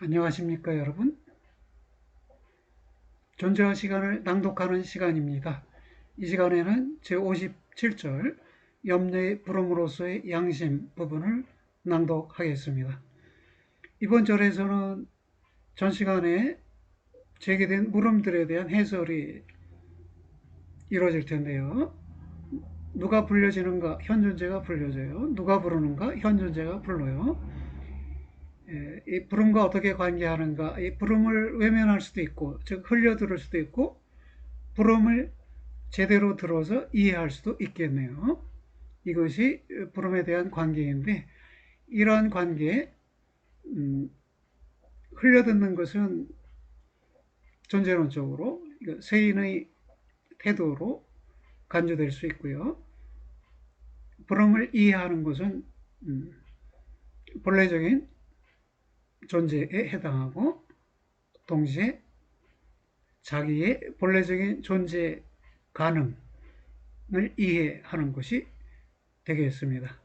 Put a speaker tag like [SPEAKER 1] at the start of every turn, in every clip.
[SPEAKER 1] 안녕하십니까 여러분. 존재와 시간을 낭독하는 시간입니다. 이 시간에는 제57절 염려의 부름으로서의 양심 부분을 낭독하겠습니다. 이번 절에서는 전 시간에 제기된 물음들에 대한 해설이 이루어질 텐데요. 누가 불려지는가? 현존재가 불려져요. 누가 부르는가? 현존재가 불러요. 이 부름과 어떻게 관계하는가? 이 부름을 외면할 수도 있고, 즉 흘려들을 수도 있고, 부름을 제대로 들어서 이해할 수도 있겠네요. 이것이 부름에 대한 관계인데, 이러한 관계에 흘려듣는 것은 존재론적으로 세인의 태도로 간주될 수 있고요. 부름을 이해하는 것은 본래적인 존재에 해당하고, 동시에 자기의 본래적인 존재 가능을 이해하는 것이 되겠습니다.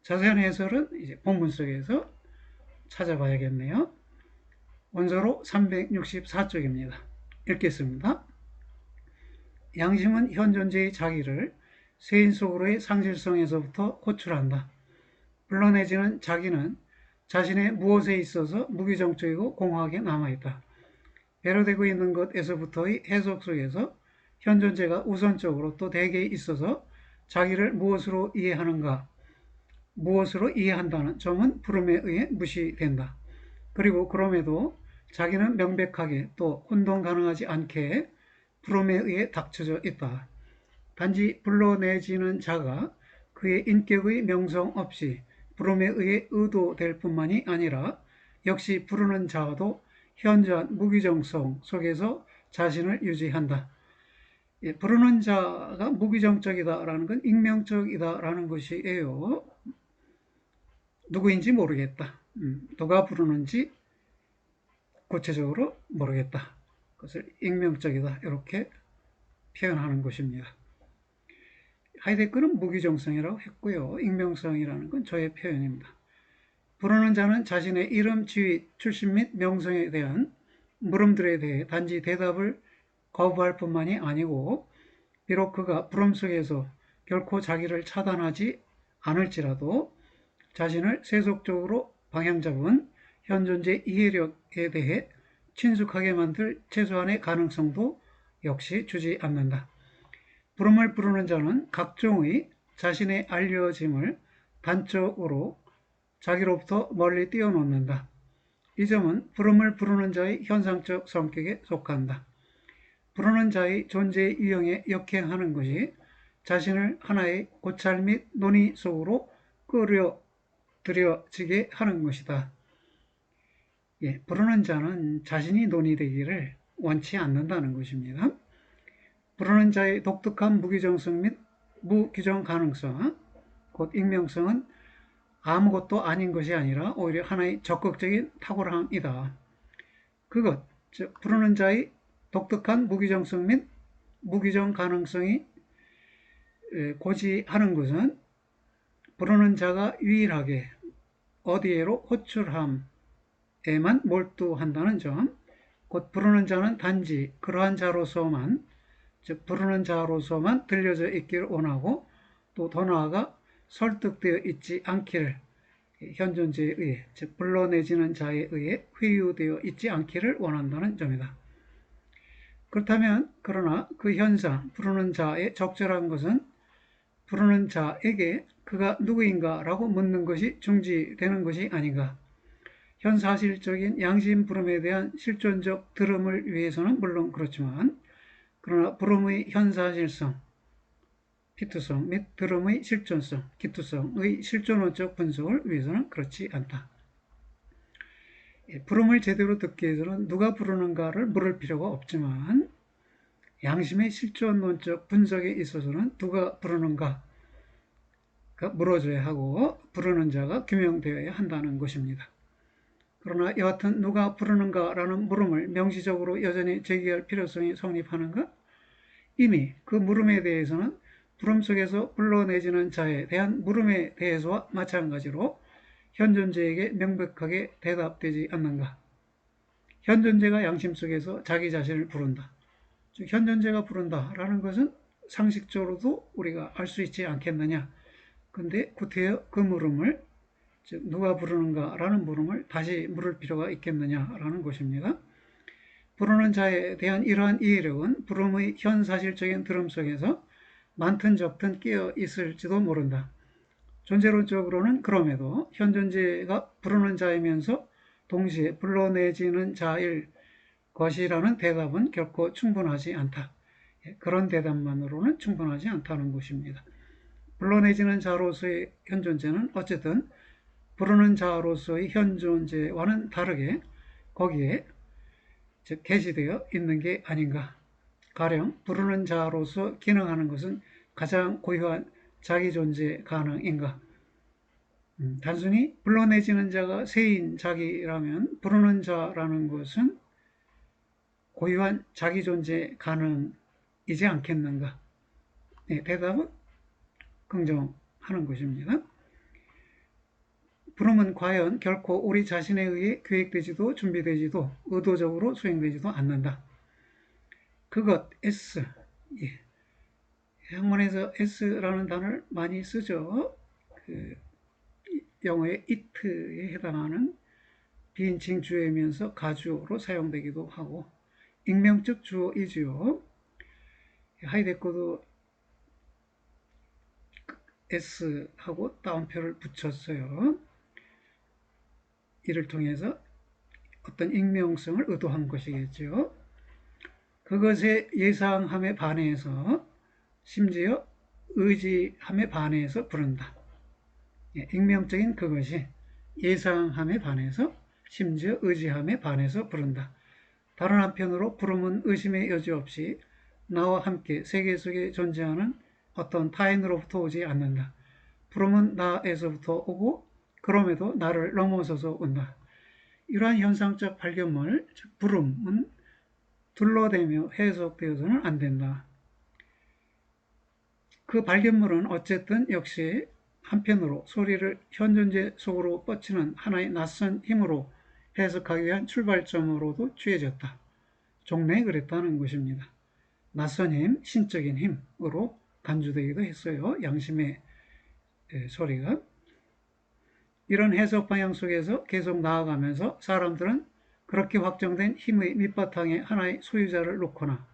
[SPEAKER 1] 자세한 해설은 이제 본문 속에서 찾아봐야겠네요. 원서로 364쪽입니다. 읽겠습니다. 양심은 현 존재의 자기를 세인 속으로의 상실성에서부터 호출한다. 불러내지는 자기는 자신의 무엇에 있어서 무기정적이고 공허하게 남아있다. 배려되고 있는 것에서부터의 해석 속에서 현 존재가 우선적으로 또 대개에 있어서 자기를 무엇으로 이해하는가, 무엇으로 이해한다는 점은 부름에 의해 무시된다. 그리고 그럼에도 자기는 명백하게 또 혼동 가능하지 않게 부름에 의해 닥쳐져 있다. 단지 불러내지는 자가 그의 인격의 명성 없이 부름에 의해 의도될 뿐만이 아니라 역시 부르는 자도 현저한 무기정성 속에서 자신을 유지한다. 부르는 자가 무기정적이다라는 건 익명적이다라는 것이에요. 누구인지 모르겠다. 누가 부르는지 구체적으로 모르겠다. 그것을 익명적이다 이렇게 표현하는 것입니다. 하이데거는 무기정성이라고 했고요. 익명성이라는 건 저의 표현입니다. 부르는 자는 자신의 이름, 지위, 출신 및 명성에 대한 물음들에 대해 단지 대답을 거부할 뿐만이 아니고 비록 그가 부름 속에서 결코 자기를 차단하지 않을지라도 자신을 세속적으로 방향 잡은 현존재 이해력에 대해 친숙하게 만들 최소한의 가능성도 역시 주지 않는다. 부름을 부르는 자는 각종의 자신의 알려짐을 단적으로 자기로부터 멀리 띄워놓는다. 이 점은 부름을 부르는 자의 현상적 성격에 속한다. 부르는 자의 존재의 유형에 역행하는 것이 자신을 하나의 고찰 및 논의 속으로 끌어들여지게 하는 것이다. 부르는 자는 자신이 논의되기를 원치 않는다는 것입니다. 부르는 자의 독특한 무기정성 및 무규정 가능성, 곧 익명성은 아무것도 아닌 것이 아니라 오히려 하나의 적극적인 탁월함이다. 그것, 즉 부르는 자의 독특한 무기정성 및 무규정 가능성이 고지하는 것은 부르는 자가 유일하게 어디에로 호출함에만 몰두한다는 점, 곧 부르는 자는 단지 그러한 자로서만, 즉 부르는 자로서만 들려져 있기를 원하고 또 더 나아가 설득되어 있지 않기를, 현존재에 의해, 즉 불러내지는 자에 의해 회유되어 있지 않기를 원한다는 점이다. 그렇다면 그러나 그 현상, 부르는 자의 적절한 것은 부르는 자에게 그가 누구인가 라고 묻는 것이 중지되는 것이 아닌가. 현사실적인 양심 부름에 대한 실존적 들음을 위해서는 물론 그렇지만, 그러나 부름의 현사실성, 피투성 및 들음의 실존성, 기투성의 실존론적 분석을 위해서는 그렇지 않다. 부름을 제대로 듣기 위해서는 누가 부르는가를 물을 필요가 없지만 양심의 실존론적 분석에 있어서는 누가 부르는가 물어줘야 하고 부르는 자가 규명되어야 한다는 것입니다. 그러나 여하튼 누가 부르는가라는 물음을 명시적으로 여전히 제기할 필요성이 성립하는가? 이미 그 물음에 대해서는 부름 속에서 불러내지는 자에 대한 물음에 대해서와 마찬가지로 현존재에게 명백하게 대답되지 않는가? 현존재가 양심 속에서 자기 자신을 부른다. 즉 현존재가 부른다라는 것은 상식적으로도 우리가 알 수 있지 않겠느냐. 근데 구태여 그 물음을, 즉 누가 부르는가라는 물음을 다시 물을 필요가 있겠느냐라는 것입니다. 부르는 자에 대한 이러한 이해력은 부름의 현사실적인 들음 속에서 많든 적든 끼어 있을지도 모른다. 존재론적으로는 그럼에도 현존재가 부르는 자이면서 동시에 불러내지는 자일 것이라는 대답은 결코 충분하지 않다. 그런 대답만으로는 충분하지 않다는 것입니다. 불러내지는 자로서의 현존재는 어쨌든 부르는 자로서의 현존재와는 다르게 거기에 즉 계시되어 있는 게 아닌가. 가령 부르는 자로서 기능하는 것은 가장 고유한 자기존재 가능인가. 단순히 불러내지는 자가 세인 자기라면 부르는 자라는 것은 고유한 자기존재 가능이지 않겠는가. 네, 대답은 긍정하는 것입니다. 부름은 과연 결코 우리 자신에 의해 계획되지도 준비되지도 의도적으로 수행되지도 않는다. 그것 S, 예. 한문에서 S라는 단어를 많이 쓰죠. 영어의 it에 해당하는 비인칭 주어이면서 가주어로 사용되기도 하고 익명적 주어이지요. 하이데거도 S하고 따옴표를 붙였어요. 이를 통해서 어떤 익명성을 의도한 것이겠죠. 그것의 예상함에 반해서 심지어 의지함에 반해서 부른다. 익명적인 그것이 예상함에 반해서 심지어 의지함에 반해서 부른다. 다른 한편으로 부름은 의심의 여지 없이 나와 함께 세계 속에 존재하는 어떤 타인으로부터 오지 않는다. 부름은 나에서부터 오고 그럼에도 나를 넘어서서 온다. 이러한 현상적 발견물, 즉 부름은 둘러대며 해석되어서는 안 된다. 그 발견물은 어쨌든 역시 한편으로 소리를 현존재 속으로 뻗치는 하나의 낯선 힘으로 해석하기 위한 출발점으로도 취해졌다. 종래에 그랬다는 것입니다. 낯선 힘, 신적인 힘으로 간주되기도 했어요. 양심의 소리가. 이런 해석 방향 속에서 계속 나아가면서 사람들은 그렇게 확정된 힘의 밑바탕에 하나의 소유자를 놓거나,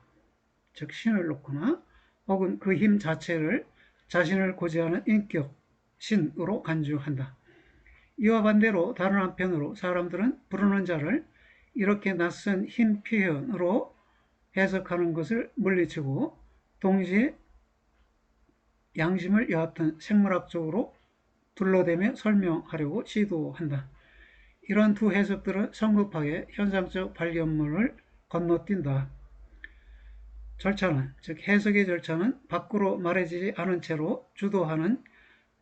[SPEAKER 1] 즉 신을 놓거나 혹은 그 힘 자체를 자신을 고지하는 인격, 신으로 간주한다. 이와 반대로 다른 한편으로 사람들은 부르는 자를 이렇게 낯선 힘 표현으로 해석하는 것을 물리치고 동시에 양심을 여하튼 생물학적으로 둘러대며 설명하려고 시도한다. 이러한 두 해석들은 성급하게 현상적 발견물을 건너뛴다. 절차는, 즉 해석의 절차는 밖으로 말해지지 않은 채로 주도하는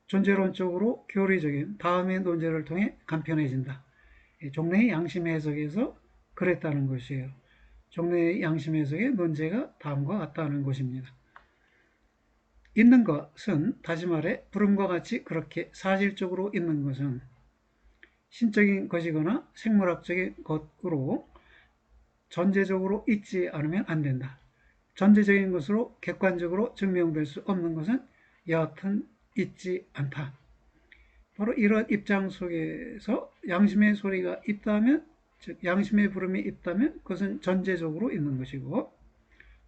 [SPEAKER 1] 존재론적으로 교리적인 다음의 논제를 통해 간편해진다. 종래의 양심 해석에서 그랬다는 것이에요. 종래의 양심 해석의 논제가 다음과 같다는 것입니다. 있는 것은, 다시 말해 부름과 같이 그렇게 사실적으로 있는 것은 신적인 것이거나 생물학적인 것으로 전제적으로 있지 않으면 안 된다. 전제적인 것으로 객관적으로 증명될 수 없는 것은 여하튼 있지 않다. 바로 이런 입장 속에서 양심의 소리가 있다면, 즉 양심의 부름이 있다면 그것은 전제적으로 있는 것이고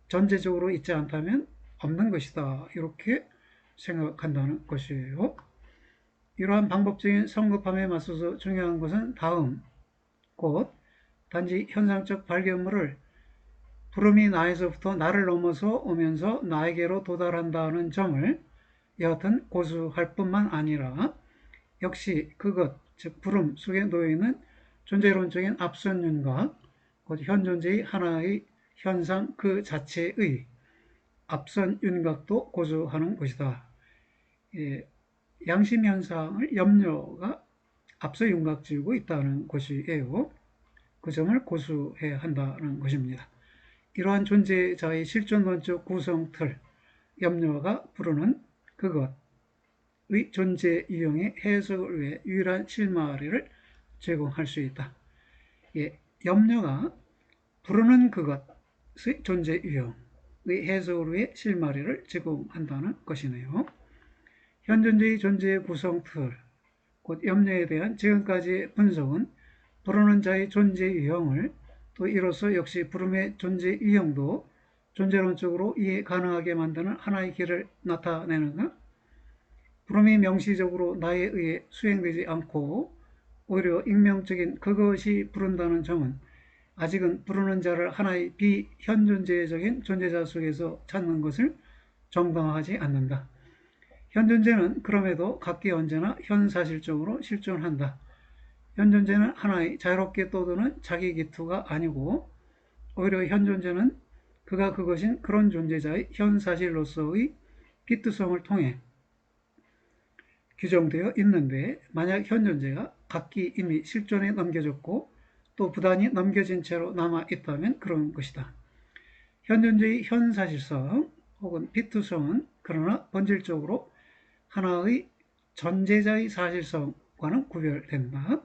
[SPEAKER 1] 전제적으로 있지 않다면 없는 것이다. 이렇게 생각한다는 것이에요. 이러한 방법적인 성급함에 맞서서 중요한 것은 다음, 곧 단지 현상적 발견물을 부름이 나에서부터 나를 넘어서 오면서 나에게로 도달한다는 점을 여하튼 고수할 뿐만 아니라 역시 그것, 즉 부름 속에 놓여있는 존재론적인 앞선 윤곽, 곧 현존재의 하나의 현상 그 자체의 앞선 윤곽도 고수하는 것이다. 양심 현상을 염려가 앞서 윤곽 지우고 있다는 것이에요. 그 점을 고수해야 한다는 것입니다. 이러한 존재자의 실존론적 구성틀, 염려가 부르는 그것의 존재 유형의 해석을 위해 유일한 실마리를 제공할 수 있다. 염려가 부르는 그것의 존재 유형의 해석으로의 실마리를 제공한다는 것이네요. 현존재의 존재의 구성틀, 곧 염려에 대한 지금까지의 분석은 부르는 자의 존재 유형을 또 이로써 역시 부름의 존재 유형도 존재론적으로 이해 가능하게 만드는 하나의 길을 나타내는가? 부름이 명시적으로 나에 의해 수행되지 않고 오히려 익명적인 그것이 부른다는 점은 아직은 부르는 자를 하나의 비현존재적인 존재자 속에서 찾는 것을 정당화하지 않는다. 현존재는 그럼에도 각기 언제나 현사실적으로 실존한다. 현존재는 하나의 자유롭게 떠도는 자기 기투가 아니고 오히려 현존재는 그가 그것인 그런 존재자의 현사실로서의 기투성을 통해 규정되어 있는데 만약 현존재가 각기 이미 실존에 넘겨졌고 또 부단히 넘겨진 채로 남아있다면 그런 것이다. 현존재의 현사실성 혹은 피투성은 그러나 본질적으로 하나의 전제자의 사실성과는 구별된다.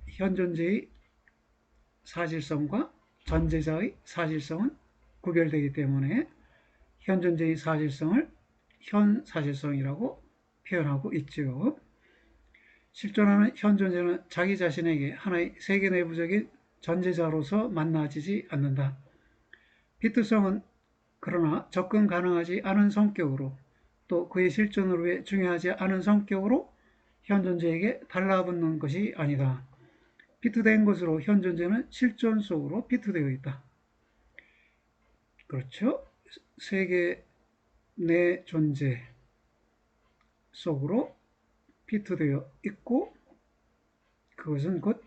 [SPEAKER 1] 현존재의 사실성과 전제자의 사실성은 구별되기 때문에 현존재의 사실성을 현사실성이라고 표현하고 있죠. 실존하는 현존재는 자기 자신에게 하나의 세계 내부적인 전제자로서 만나지지 않는다. 피투성은 그러나 접근 가능하지 않은 성격으로 또 그의 실존을 위해 중요하지 않은 성격으로 현존재에게 달라붙는 것이 아니다. 피투된 것으로 현존재는 실존 속으로 피투되어 있다. 그렇죠? 세계 내 존재 속으로 피투되어 있고 그것은 곧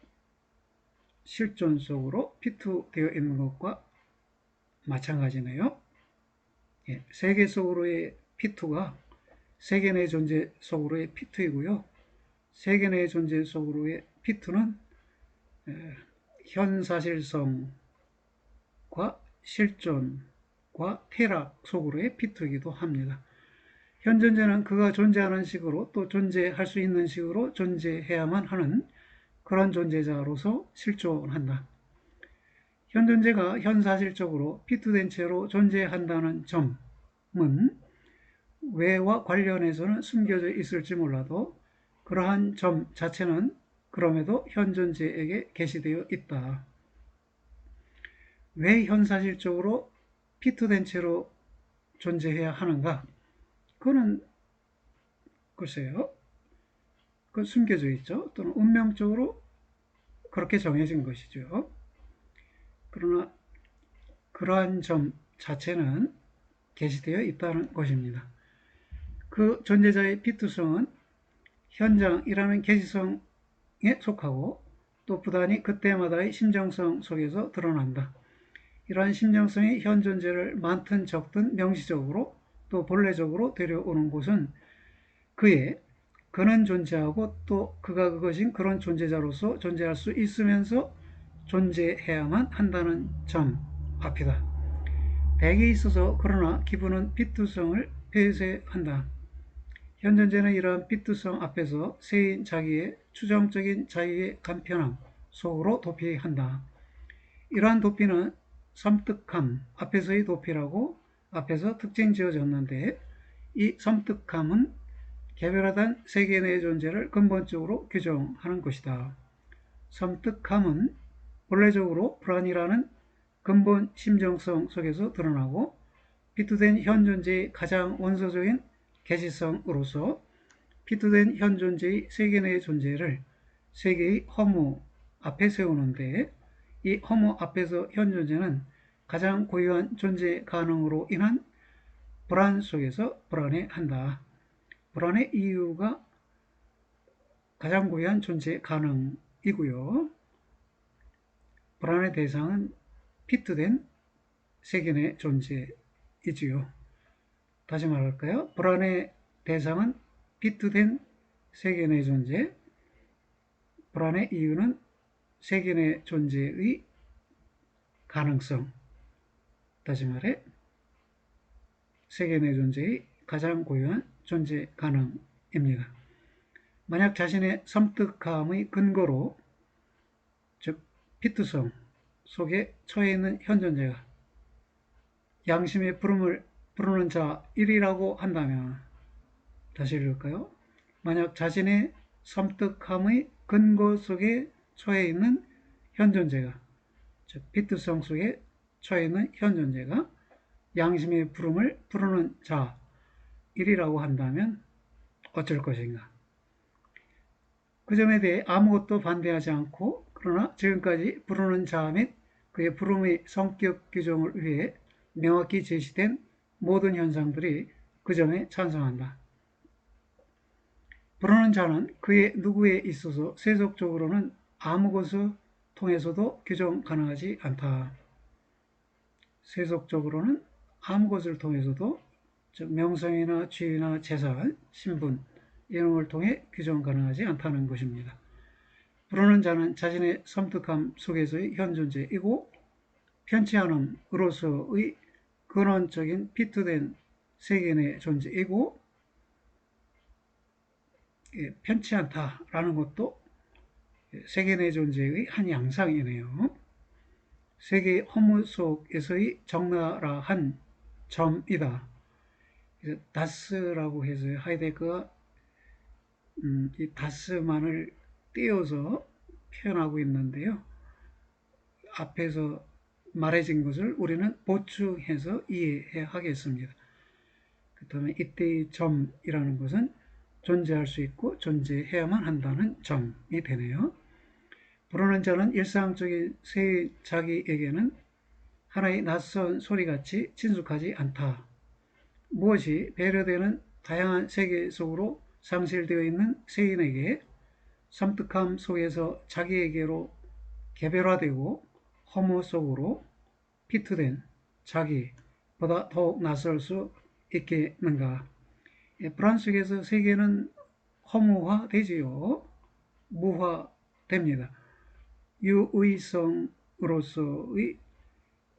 [SPEAKER 1] 실존 속으로 피투되어 있는 것과 마찬가지네요. 세계 속으로의 피투가 세계 내 존재 속으로의 피투이고요. 세계 내 존재 속으로의 피투는 현사실성과 실존과 퇴락 속으로의 피투이기도 합니다. 현존재는 그가 존재하는 식으로 또 존재할 수 있는 식으로 존재해야만 하는 그런 존재자로서 실존한다. 현존재가 현사실적으로 피투된 채로 존재한다는 점은 외와 관련해서는 숨겨져 있을지 몰라도 그러한 점 자체는 그럼에도 현존재에게 게시되어 있다. 왜 현사실적으로 피투된 채로 존재해야 하는가? 그거는 글쎄요. 그 숨겨져 있죠. 또는 운명적으로 그렇게 정해진 것이죠. 그러나 그러한 점 자체는 게시되어 있다는 것입니다. 그 존재자의 피투성은 현장이라는 게시성에 속하고 또 부단히 그때마다의 심정성 속에서 드러난다. 이러한 심정성이 현존재를 많든 적든 명시적으로 또 본래적으로 데려오는 곳은 그는 존재하고 또 그가 그것인 그런 존재자로서 존재할 수 있으면서 존재해야만 한다는 점 앞이다. 대개에 있어서 그러나 기분은 피투성을 폐쇄한다. 현존재는 이러한 피투성 앞에서 세인 자기의 추정적인 자유의 간편함 속으로 도피한다. 이러한 도피는 섬뜩함 앞에서의 도피라고 앞에서 특징 지어졌는데 이 섬뜩함은 개별화된 세계 내의 존재를 근본적으로 규정하는 것이다. 섬뜩함은 본래적으로 불안이라는 근본 심정성 속에서 드러나고 피투된 현존재의 가장 원소적인 개시성으로서 피투된 현존재의 세계 내의 존재를 세계의 허무 앞에 세우는데 이 허무 앞에서 현존재는 가장 고유한 존재 가능으로 인한 불안 속에서 불안해한다. 불안의 이유가 가장 고유한 존재 가능이고요. 불안의 대상은 피투된 세계 내 존재이지요. 다시 말할까요? 불안의 대상은 피투된 세계 내 존재, 불안의 이유는 세계 내 존재의 가능성. 다시 말해 세계 내 존재의 가장 고유한 존재 가능입니다. 만약 자신의 섬뜩함의 근거로 피투성 속에 처해 있는 현 존재가 양심의 부름을 부르는 자 1이라고 한다면, 다시 읽을까요? 만약 자신의 섬뜩함의 근거 속에 처해 있는 현 존재가, 즉 피투성 속에 처해 있는 현 존재가 양심의 부름을 부르는 자 1이라고 한다면 어쩔 것인가? 그 점에 대해 아무것도 반대하지 않고, 그러나 지금까지 부르는 자 및 그의 부름의 성격 규정을 위해 명확히 제시된 모든 현상들이 그 점에 찬성한다. 부르는 자는 그의 누구에 있어서 세속적으로는 아무 것을 통해서도 규정 가능하지 않다. 세속적으로는 아무 것을 통해서도, 즉 명성이나 지위나 재산, 신분 이런 걸 통해 규정 가능하지 않다는 것입니다. 부르는 자는 자신의 섬뜩함 속에서의 현 존재이고 편치 않음으로서의 근원적인 피투된 세계의 존재이고, 편치 않다라는 것도 세계 내 존재의 한 양상이네요. 세계의 허무 속에서의 적나라한 점이다. 다스라고 해서 하이데거가 이 다스만을 띄어서 표현하고 있는데요. 앞에서 말해진 것을 우리는 보충해서 이해해야 하겠습니다. 그 다음에 이때의 점이라는 것은 존재할 수 있고 존재해야만 한다는 점이 되네요. 부르는 자는 일상적인 새 자기에게는 하나의 낯선 소리같이 친숙하지 않다. 무엇이 배려되는 다양한 세계 속으로 상실되어 있는 세인에게 섬뜩함 속에서 자기에게로 개별화되고 허무 속으로 피투된 자기보다 더욱 낯설 수 있겠는가? 프란스에서 세계는 허무화되지요. 무화됩니다. 유의성으로서의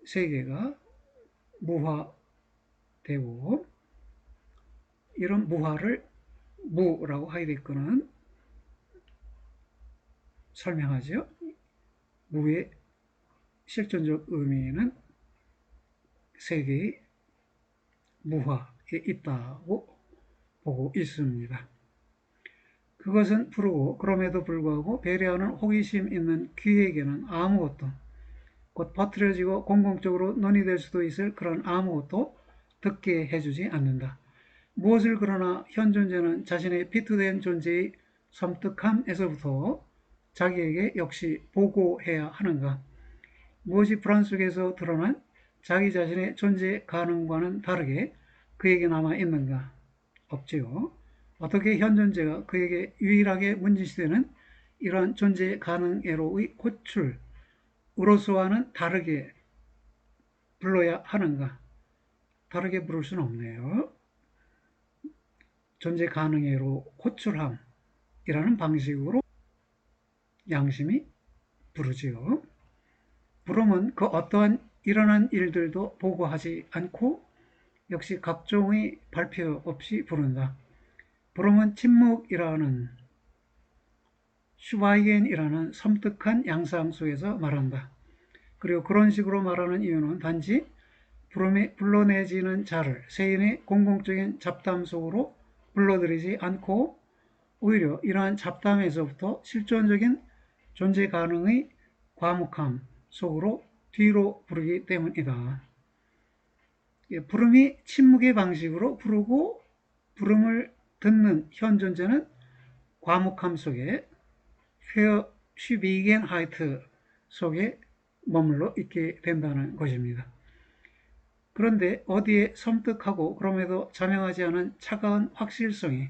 [SPEAKER 1] 세계가 무화되고, 이런 무화를 무라고 하이데거는 설명하죠. 무의 실존적 의미는 세계의 무화에 있다고 보고 있습니다. 그것은 부르고 그럼에도 불구하고 배려하는 호기심 있는 귀에게는 아무것도, 곧 퍼뜨려지고 공공적으로 논의될 수도 있을 그런 아무것도 듣게 해주지 않는다. 무엇을 그러나 현 존재는 자신의 피투된 존재의 섬뜩함에서부터 자기에게 역시 보고해야 하는가? 무엇이 불안 속에서 드러난 자기 자신의 존재 가능과는 다르게 그에게 남아있는가? 없지요. 어떻게 현 존재가 그에게 유일하게 문제시되는 이러한 존재 가능애로의 호출으로서와는 다르게 불러야 하는가? 다르게 부를 수는 없네요. 존재 가능애로 호출함이라는 방식으로 양심이 부르지요. 부름은 그 어떠한 일어난 일들도 보고하지 않고 역시 각종의 발표 없이 부른다. 부름은 침묵이라는, 슈바이겐이라는 섬뜩한 양상 속에서 말한다. 그리고 그런 식으로 말하는 이유는 단지 부름에 불러내지는 자를 세인의 공공적인 잡담 속으로 불러들이지 않고 오히려 이러한 잡담에서부터 실존적인 존재 가능의 과묵함 속으로 뒤로 부르기 때문이다. 부름이 침묵의 방식으로 부르고 부름을 듣는 현 존재는 과묵함 속에 슈비겐하이트 속에 머물러 있게 된다는 것입니다. 그런데 어디에 섬뜩하고 그럼에도 자명하지 않은 차가운 확실성이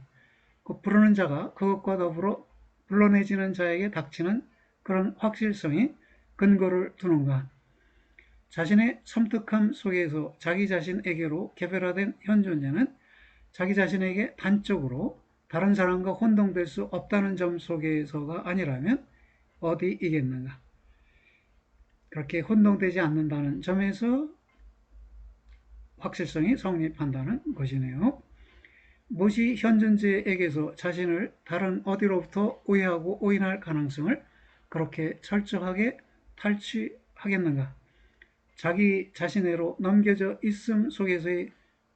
[SPEAKER 1] 그 부르는 자가 그것과 더불어 불러내지는 자에게 닥치는 그런 확실성이 근거를 두는가? 자신의 섬뜩함 속에서 자기 자신에게로 개별화된 현 존재는 자기 자신에게 단적으로 다른 사람과 혼동될 수 없다는 점 속에서가 아니라면 어디이겠는가? 그렇게 혼동되지 않는다는 점에서 확실성이 성립한다는 것이네요. 무엇이 현 존재에게서 자신을 다른 어디로부터 오해하고 오인할 가능성을 그렇게 철저하게 탈취하겠는가? 자기 자신으로 넘겨져 있음 속에서의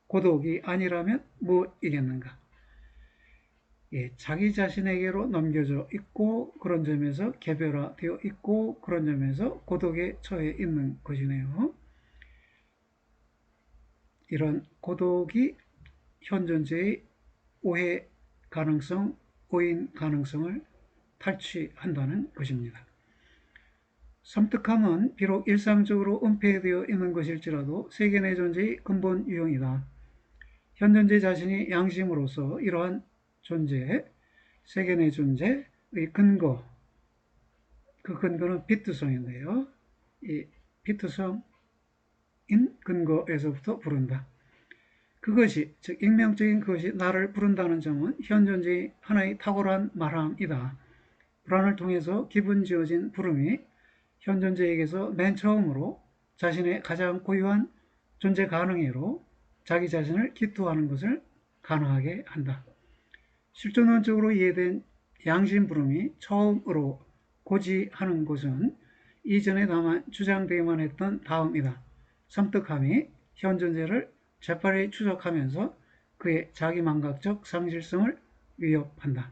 [SPEAKER 1] 고독이 아니라면 무엇이겠는가? 예, 자기 자신에게로 넘겨져 있고 그런 점에서 개별화되어 있고 그런 점에서 고독에 처해 있는 것이네요. 이런 고독이 현존재의 오해 가능성, 오인 가능성을 탈취한다는 것입니다. 섬뜩함은 비록 일상적으로 은폐되어 있는 것일지라도 세계 내 존재의 근본 유형이다. 현존재 자신이 양심으로서 이러한 존재, 세계 내 존재의 근거, 그 근거는 비트성인데요. 이 비트성인 근거에서부터 부른다. 그것이, 즉 익명적인 그것이 나를 부른다는 점은 현존재의 하나의 탁월한 말함이다. 불안을 통해서 기분 지어진 부름이 현존재에게서 맨 처음으로 자신의 가장 고유한 존재 가능애로 자기 자신을 기투하는 것을 가능하게 한다. 실존론적으로 이해된 양심 부름이 처음으로 고지하는 것은 이전에 다만 주장되기만 했던 다음이다. 섬뜩함이 현존재를 재빨리 추적하면서 그의 자기망각적 상실성을 위협한다.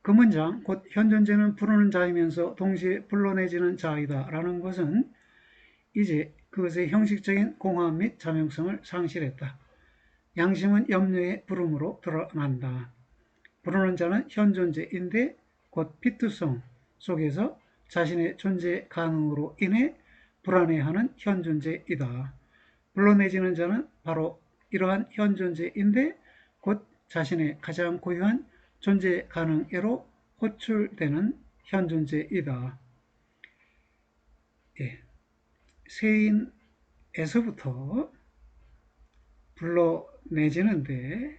[SPEAKER 1] 그 문장, 곧 현존재는 부르는 자이면서 동시에 불러내지는 자이다 라는 것은 이제 그것의 형식적인 공허함 및 자명성을 상실했다. 양심은 염려의 부름으로 드러난다. 부르는 자는 현존재인데 곧 피투성 속에서 자신의 존재 가능으로 인해 불안해하는 현존재이다. 불러내지는 자는 바로 이러한 현존재인데 곧 자신의 가장 고유한 존재 가능애로 호출되는 현존재이다. 예. 세인에서부터 불러내지는데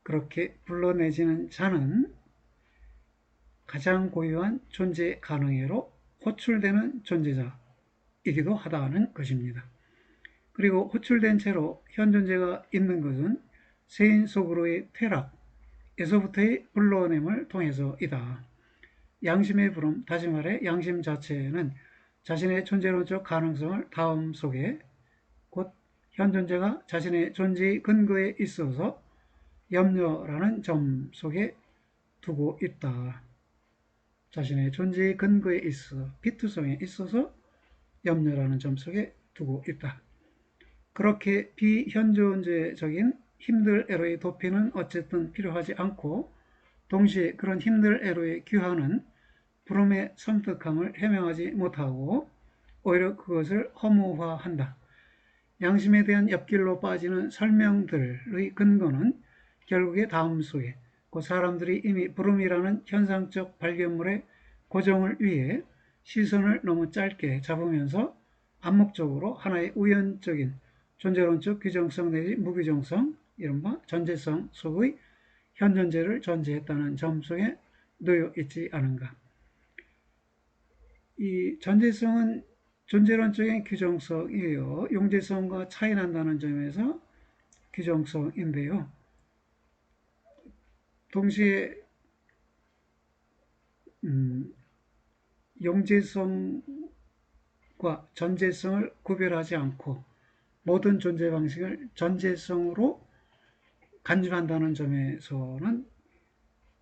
[SPEAKER 1] 그렇게 불러내지는 자는 가장 고유한 존재 가능애로 호출되는 존재자이기도 하다는 것입니다. 그리고 호출된 채로 현존재가 있는 것은 세인 속으로의 퇴락에서부터의 불러냄을 통해서이다. 양심의 부름, 다시 말해 양심 자체는 자신의 존재론적 가능성을 다음 속에 곧 현존재가 자신의 존재의 근거에 있어서 염려라는 점 속에 두고 있다. 자신의 존재의 근거에 있어 피투성에 있어서 염려라는 점 속에 두고 있다. 그렇게 비현존재적인 힘들 애로의 도피는 어쨌든 필요하지 않고 동시에 그런 힘들 애로의 귀환은 부름의 섬뜩함을 해명하지 못하고 오히려 그것을 허무화한다. 양심에 대한 옆길로 빠지는 설명들의 근거는 결국에 다음 속에 그 사람들이 이미 부름이라는 현상적 발견물의 고정을 위해 시선을 너무 짧게 잡으면서 암묵적으로 하나의 우연적인 존재론적 규정성 내지 무규정성, 이른바 전제성 속의 현존재를 전제했다는 점 속에 놓여 있지 않은가. 이 전제성은 존재론적인 규정성이에요. 용제성과 차이 난다는 점에서 규정성인데요. 동시에 용제성과 전제성을 구별하지 않고 모든 존재 방식을 전제성으로 간주한다는 점에서는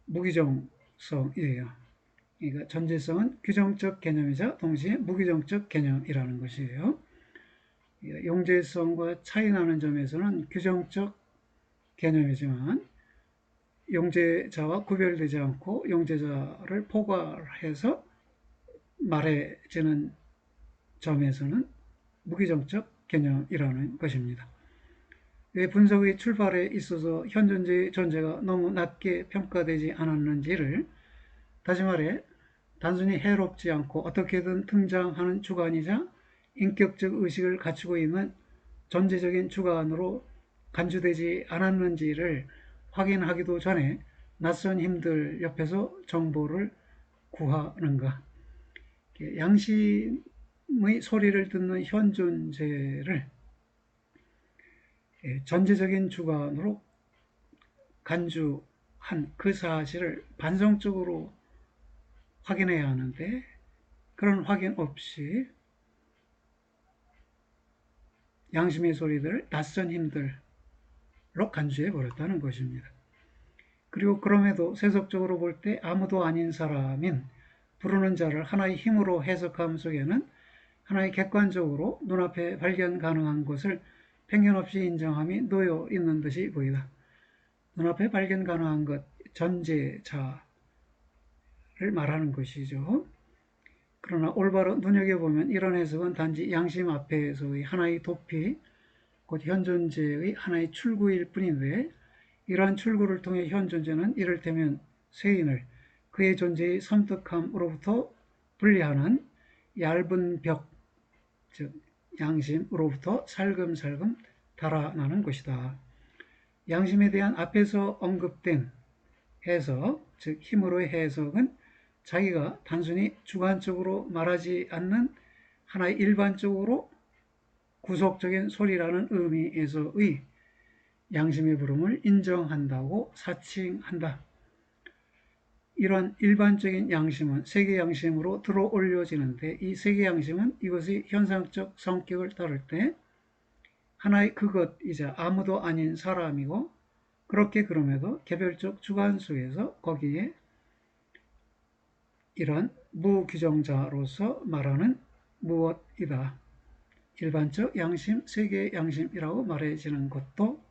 [SPEAKER 1] 무규정성이에요. 그러니까 전제성은 규정적 개념이자 동시에 무규정적 개념이라는 것이에요. 용제성과 차이 나는 점에서는 규정적 개념이지만 용제자와 구별되지 않고 용제자를 포괄해서 말해지는 점에서는 무규정적 개념이라는 것입니다. 왜 분석의 출발에 있어서 현존재의 존재가 너무 낮게 평가되지 않았는지를, 다시 말해 단순히 해롭지 않고 어떻게든 등장하는 주관이자 인격적 의식을 갖추고 있는 존재적인 주관으로 간주되지 않았는지를 확인하기도 전에 낯선 힘들 옆에서 정보를 구하는가. 양심의 소리를 듣는 현존재를 전제적인 주관으로 간주한 그 사실을 반성적으로 확인해야 하는데 그런 확인 없이 양심의 소리들을 낯선 힘들로 간주해 버렸다는 것입니다. 그리고 그럼에도 세속적으로 볼 때 아무도 아닌 사람인 부르는 자를 하나의 힘으로 해석함 속에는 하나의 객관적으로 눈앞에 발견 가능한 것을 편견 없이 인정함이 놓여 있는 듯이 보이다. 눈앞에 발견 가능한 것, 전제자를 말하는 것이죠. 그러나 올바로 눈여겨보면 이런 해석은 단지 양심 앞에서의 하나의 도피, 곧 현존재의 하나의 출구일 뿐인데, 이러한 출구를 통해 현존재는 이를테면 세인을 그의 존재의 섬뜩함으로부터 분리하는 얇은 벽, 즉 양심으로부터 살금살금 달아나는 것이다. 양심에 대한 앞에서 언급된 해석, 즉 힘으로의 해석은 자기가 단순히 주관적으로 말하지 않는 하나의 일반적으로 구속적인 소리라는 의미에서의 양심의 부름을 인정한다고 사칭한다. 이러한 일반적인 양심은 세계 양심으로 들어 올려지는데, 이 세계 양심은 이것의 현상적 성격을 따를 때 하나의 그것이자 아무도 아닌 사람이고, 그렇게 그럼에도 개별적 주관 속에서 거기에 이러한 무규정자로서 말하는 무엇이다. 일반적 양심, 세계 양심이라고 말해지는 것도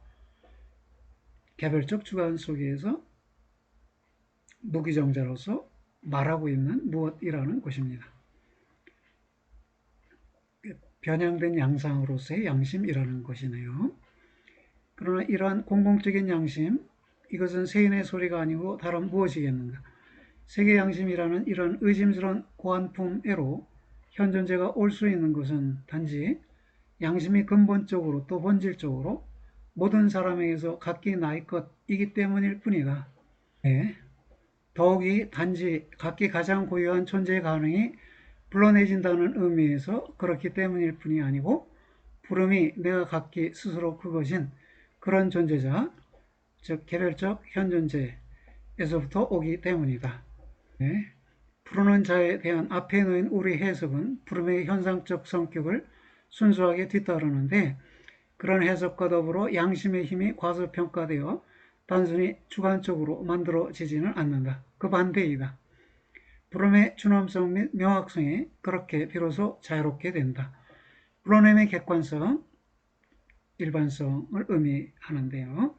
[SPEAKER 1] 개별적 주관 속에서 무규정자로서 말하고 있는 무엇이라는 것입니다. 변형된 양상으로서의 양심이라는 것이네요. 그러나 이러한 공공적인 양심, 이것은 세인의 소리가 아니고 다른 무엇이겠는가? 세계 양심이라는 이런 의심스러운 고안품애로 현존재가 올 수 있는 것은 단지 양심이 근본적으로 또 본질적으로 모든 사람에게서 각기 나의 것이기 때문일 뿐이다. 네. 더욱이 단지 각기 가장 고유한 존재 가능이 불러내진다는 의미에서 그렇기 때문일 뿐이 아니고, 부름이 내가 각기 스스로 그것인 그런 존재자, 즉 개별적 현존재에서부터 오기 때문이다. 네. 부르는 자에 대한 앞에 놓인 우리 해석은 부름의 현상적 성격을 순수하게 뒤따르는데, 그런 해석과 더불어 양심의 힘이 과소평가되어 단순히 주관적으로 만들어지지는 않는다. 그 반대이다. 부름의 준엄성 및 명확성이 그렇게 비로소 자유롭게 된다. 불러냄의 객관성, 일반성을 의미하는데요.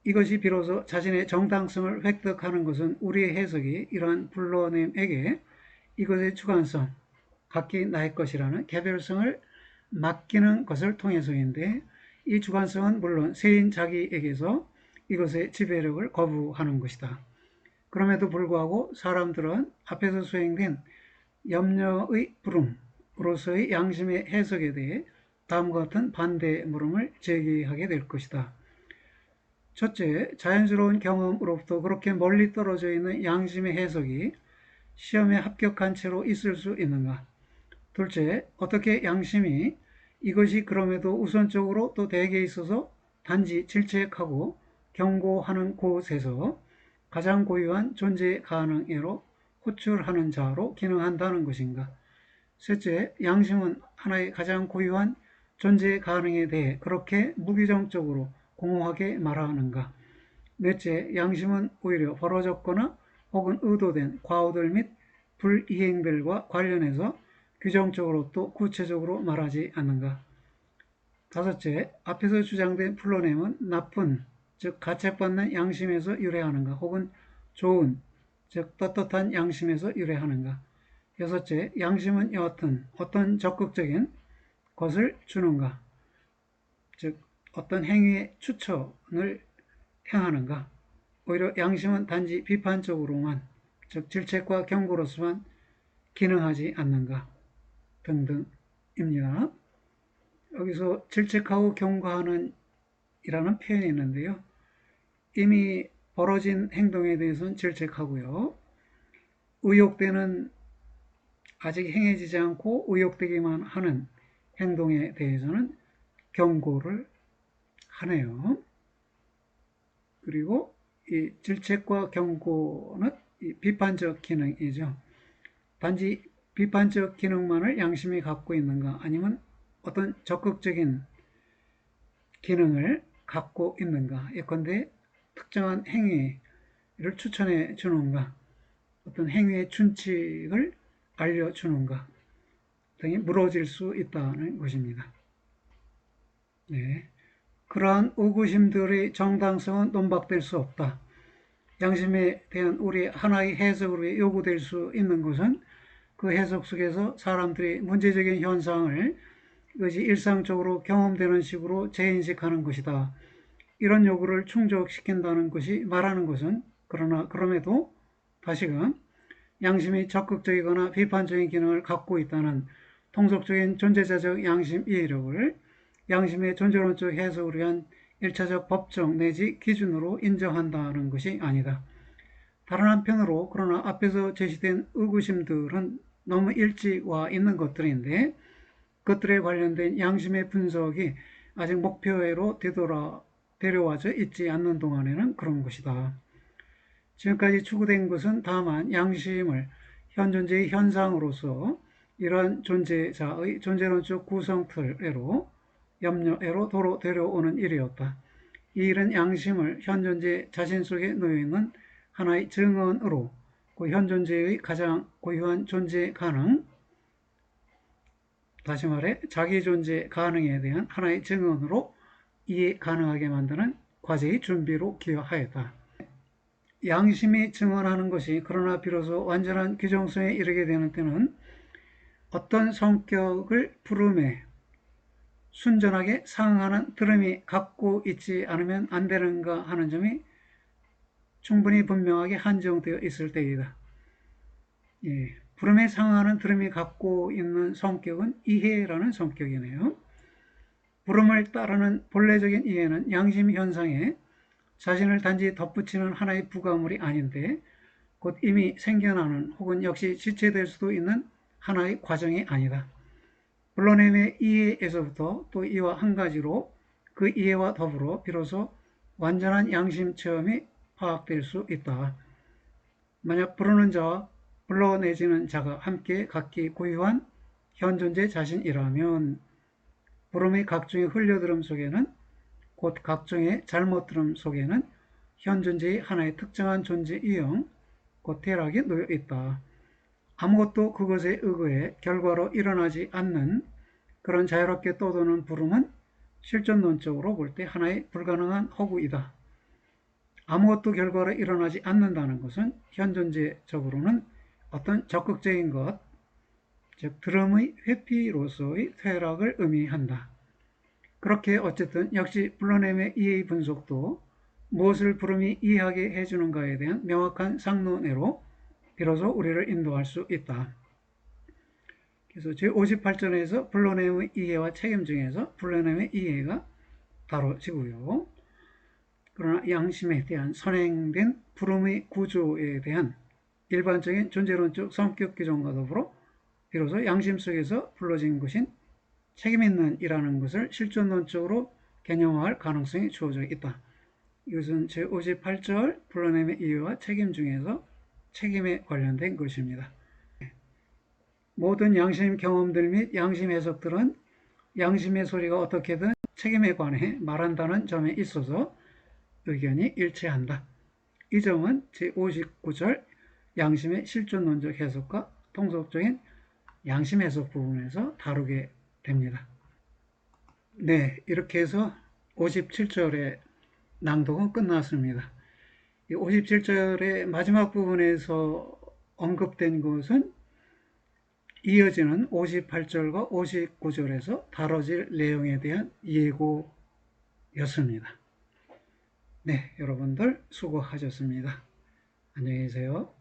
[SPEAKER 1] 이것이 비로소 자신의 정당성을 획득하는 것은 우리의 해석이 이러한 불러냄에게 이것의 주관성, 각기 나의 것이라는 개별성을 맡기는 것을 통해서인데, 이 주관성은 물론 세인 자기에게서 이것의 지배력을 거부하는 것이다. 그럼에도 불구하고 사람들은 앞에서 수행된 염려의 부름으로서의 양심의 해석에 대해 다음과 같은 반대 물음을 제기하게 될 것이다. 첫째, 자연스러운 경험으로부터 그렇게 멀리 떨어져 있는 양심의 해석이 시험에 합격한 채로 있을 수 있는가? 둘째, 어떻게 양심이 이것이 그럼에도 우선적으로 또 대개에 있어서 단지 질책하고 경고하는 곳에서 가장 고유한 존재 가능애로 호출하는 자로 기능한다는 것인가? 셋째, 양심은 하나의 가장 고유한 존재 가능에 대해 그렇게 무규정적으로 공허하게 말하는가? 넷째, 양심은 오히려 벌어졌거나 혹은 의도된 과오들 및 불이행들과 관련해서 규정적으로 또 구체적으로 말하지 않는가? 다섯째, 앞에서 주장된 풀러냄은 나쁜, 즉 가책받는 양심에서 유래하는가? 혹은 좋은, 즉 떳떳한 양심에서 유래하는가? 여섯째, 양심은 여하튼 어떤 적극적인 것을 주는가? 즉 어떤 행위의 추천을 행하는가? 오히려 양심은 단지 비판적으로만, 즉 질책과 경고로서만 기능하지 않는가? 등등입니다. 여기서 질책하고 경고하는 이라는 표현이 있는데요. 이미 벌어진 행동에 대해서는 질책하고요. 의혹되는, 아직 행해지지 않고 의혹되기만 하는 행동에 대해서는 경고를 하네요. 그리고 이 질책과 경고는 이 비판적 기능이죠. 단지 비판적 기능만을 양심이 갖고 있는가, 아니면 어떤 적극적인 기능을 갖고 있는가, 예컨대 특정한 행위를 추천해 주는가, 어떤 행위의 준칙을 알려주는가 등이 물어질 수 있다는 것입니다. 네. 그러한 의구심들의 정당성은 논박될 수 없다. 양심에 대한 우리 하나의 해석으로 요구될 수 있는 것은 그 해석 속에서 사람들이 문제적인 현상을 이것이 일상적으로 경험되는 식으로 재인식하는 것이다. 이런 요구를 충족시킨다는 것이 말하는 것은, 그러나 그럼에도 다시금 양심이 적극적이거나 비판적인 기능을 갖고 있다는 통속적인 존재자적 양심 이해력을 양심의 존재론적 해석을 위한 1차적 법적 내지 기준으로 인정한다는 것이 아니다. 다른 한편으로 그러나 앞에서 제시된 의구심들은 너무 일찍 와 있는 것들인데 그것들에 관련된 양심의 분석이 아직 목표회로 데려와져 있지 않는 동안에는 그런 것이다. 지금까지 추구된 것은 다만 양심을 현존재의 현상으로서 이러한 존재자의 존재론적 구성틀로 염려애로 도로 데려오는 일이었다. 이 일은 양심을 현존재 자신 속에 놓여있는 하나의 증언으로 그 현존재의 가장 고유한 존재 가능, 다시 말해 자기 존재 가능에 대한 하나의 증언으로 이해 가능하게 만드는 과제의 준비로 기여하였다. 양심이 증언하는 것이 그러나 비로소 완전한 규정성에 이르게 되는 때는 어떤 성격을 부름에 순전하게 상응하는 들음이 갖고 있지 않으면 안 되는가 하는 점이 충분히 분명하게 한정되어 있을 때이다. 예, 부름에 상응하는 들음이 갖고 있는 성격은 이해라는 성격이네요. 부름을 따르는 본래적인 이해는 양심 현상에 자신을 단지 덧붙이는 하나의 부가물이 아닌데 곧 이미 생겨나는 혹은 역시 지체될 수도 있는 하나의 과정이 아니다. 불러냄의 이해에서부터 또 이와 한 가지로 그 이해와 더불어 비로소 완전한 양심 체험이 파악될 수 있다. 만약 부르는 자와 불러내지는 자가 함께 각기 고유한 현존재 자신이라면 부름의 각종의 흘려들음 속에는 곧 각종의 잘못 들음 속에는 현존재의 하나의 특정한 존재 유형, 곧 대락이 놓여 있다. 아무것도 그것에 의거해 결과로 일어나지 않는 그런 자유롭게 떠도는 부름은 실존론적으로 볼 때 하나의 불가능한 허구이다. 아무것도 결과로 일어나지 않는다는 것은 현존재적으로는 어떤 적극적인 것, 즉 들음의 회피로서의 퇴락을 의미한다. 그렇게 어쨌든 역시 불러냄의 이해의 분석도 무엇을 부름이 이해하게 해주는가에 대한 명확한 상론회로 비로소 우리를 인도할 수 있다. 그래서 제58전에서 불러냄의 이해와 책임 중에서 불러냄의 이해가 다뤄지고요. 그러나 양심에 대한 선행된 부름의 구조에 대한 일반적인 존재론적 성격 규정과 더불어 비로소 양심 속에서 불러진 것인 책임있는 이라는 것을 실존론적으로 개념화할 가능성이 주어져 있다. 이것은 제58절 불러냄의 이해와 책임 중에서 책임에 관련된 것입니다. 모든 양심 경험들 및 양심 해석들은 양심의 소리가 어떻게든 책임에 관해 말한다는 점에 있어서 의견이 일치한다. 이 점은 제59절 양심의 실존론적 해석과 통속적인 양심 해석 부분에서 다루게 됩니다. 네, 이렇게 해서 57절의 낭독은 끝났습니다. 이 57절의 마지막 부분에서 언급된 것은 이어지는 58절과 59절에서 다뤄질 내용에 대한 예고였습니다. 네, 여러분들 수고하셨습니다. 안녕히 계세요.